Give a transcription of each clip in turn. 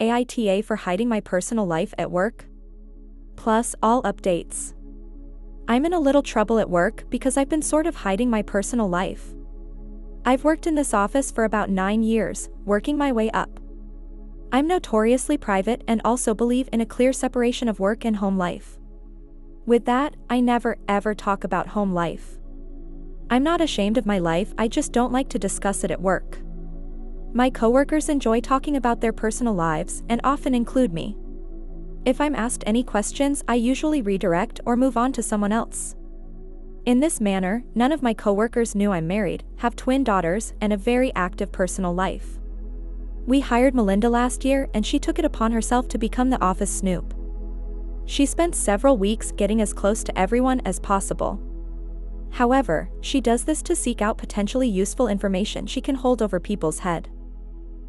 AITA for hiding my personal life at work. Plus, all updates. I'm in a little trouble at work because I've been sort of hiding my personal life. I've worked in this office for about 9 years, working my way up. I'm notoriously private and also believe in a clear separation of work and home life. With that, I never ever talk about home life. I'm not ashamed of my life, I just don't like to discuss it at work. My coworkers enjoy talking about their personal lives and often include me. If I'm asked any questions, I usually redirect or move on to someone else. In this manner, none of my coworkers knew I'm married, have twin daughters, and a very active personal life. We hired Melinda last year and she took it upon herself to become the office snoop. She spent several weeks getting as close to everyone as possible. However, she does this to seek out potentially useful information she can hold over people's head.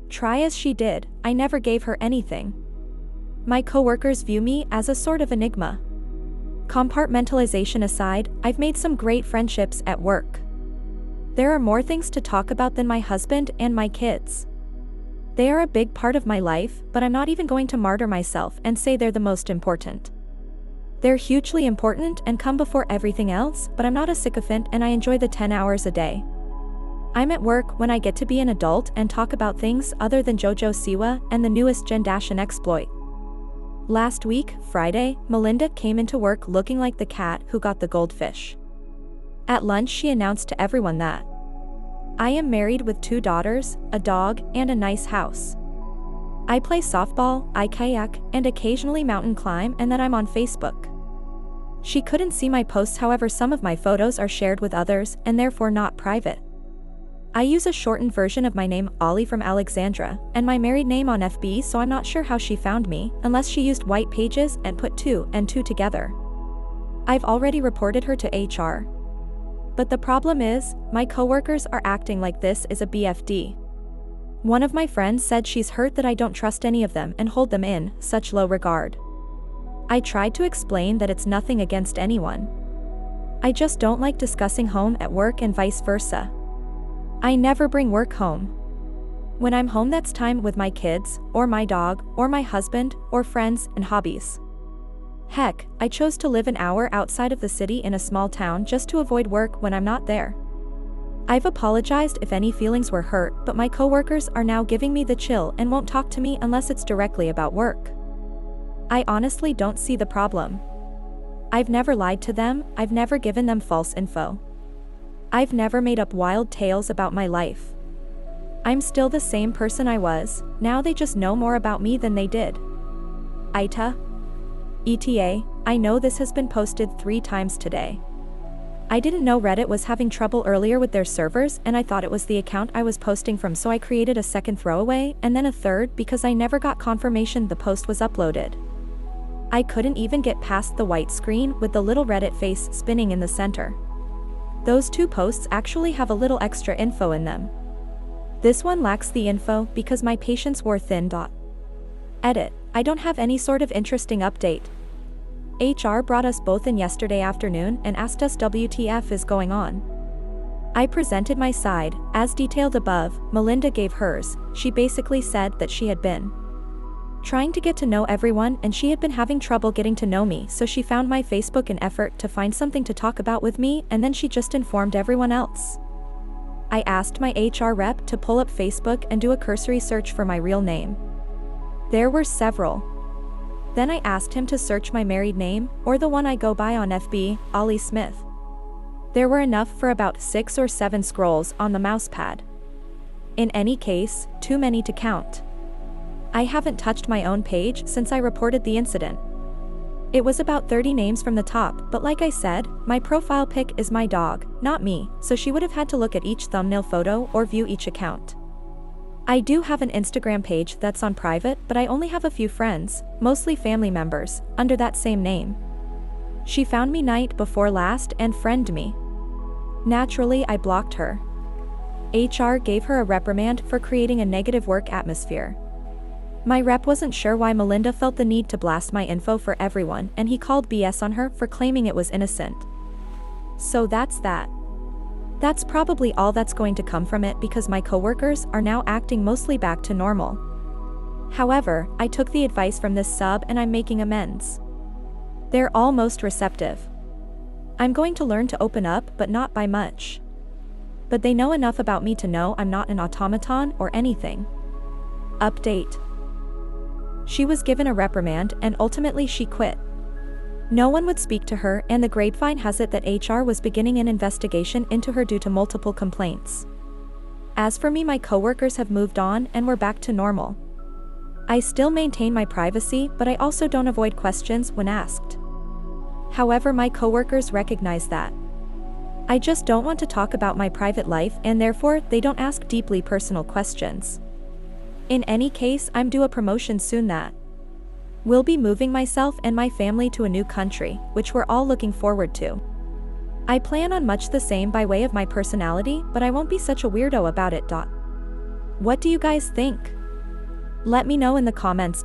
Try as she did, I never gave her anything. My coworkers view me as a sort of enigma. Compartmentalization aside, I've made some great friendships at work. There are more things to talk about than my husband and my kids. They are a big part of my life, but I'm not even going to martyr myself and say they're the most important. They're hugely important and come before everything else, but I'm not a sycophant and I enjoy the 10 hours a day. I'm at work when I get to be an adult and talk about things other than JoJo Siwa and the newest Gen Dashin exploit. Last week, Friday, Melinda came into work looking like the cat who got the goldfish. At lunch she announced to everyone that I am married with 2 daughters, a dog, and a nice house. I play softball, I kayak, and occasionally mountain climb, and that I'm on Facebook. She couldn't see my posts, however some of my photos are shared with others and therefore not private. I use a shortened version of my name, Ollie from Alexandra, and my married name on FB, so I'm not sure how she found me, unless she used white pages and put 2 and 2 together. I've already reported her to HR. But the problem is, my coworkers are acting like this is a BFD. One of my friends said she's hurt that I don't trust any of them and hold them in such low regard. I tried to explain that it's nothing against anyone. I just don't like discussing home at work and vice versa. I never bring work home. When I'm home, that's time with my kids, or my dog, or my husband, or friends and hobbies. Heck, I chose to live an hour outside of the city in a small town just to avoid work when I'm not there. I've apologized if any feelings were hurt, but my coworkers are now giving me the chill and won't talk to me unless it's directly about work. I honestly don't see the problem. I've never lied to them, I've never given them false info. I've never made up wild tales about my life. I'm still the same person I was, now they just know more about me than they did. AITA? ETA, I know this has been posted 3 times today. I didn't know Reddit was having trouble earlier with their servers and I thought it was the account I was posting from, so I created a second throwaway and then a third because I never got confirmation the post was uploaded. I couldn't even get past the white screen with the little Reddit face spinning in the center. Those 2 posts actually have a little extra info in them. This one lacks the info because my patience wore thin. Edit, I don't have any sort of interesting update. HR brought us both in yesterday afternoon and asked us WTF is going on. I presented my side, as detailed above. Melinda gave hers. She basically said that she had been trying to get to know everyone and she had been having trouble getting to know me, so she found my Facebook in effort to find something to talk about with me, and then she just informed everyone else. I asked my HR rep to pull up Facebook and do a cursory search for my real name. There were several. Then I asked him to search my married name, or the one I go by on FB, Ollie Smith. There were enough for about 6 or 7 scrolls on the mousepad. In any case, too many to count. I haven't touched my own page since I reported the incident. It was about 30 names from the top, but like I said, my profile pic is my dog, not me, so she would have had to look at each thumbnail photo or view each account. I do have an Instagram page that's on private, but I only have a few friends, mostly family members, under that same name. She found me night before last and friended me. Naturally, I blocked her. HR gave her a reprimand for creating a negative work atmosphere. My rep wasn't sure why Melinda felt the need to blast my info for everyone, and he called BS on her for claiming it was innocent. So that's that. That's probably all that's going to come from it because my coworkers are now acting mostly back to normal. However, I took the advice from this sub and I'm making amends. They're all most receptive. I'm going to learn to open up, but not by much. But they know enough about me to know I'm not an automaton or anything. Update. She was given a reprimand and ultimately she quit. No one would speak to her, and the grapevine has it that HR was beginning an investigation into her due to multiple complaints. As for me, my coworkers have moved on and we're back to normal. I still maintain my privacy, but I also don't avoid questions when asked. However, my coworkers recognize that. I just don't want to talk about my private life, and therefore, they don't ask deeply personal questions. In any case, I'm due a promotion soon that will be moving myself and my family to a new country, which we're all looking forward to. I plan on much the same by way of my personality, but I won't be such a weirdo about it. What do you guys think? Let me know in the comments.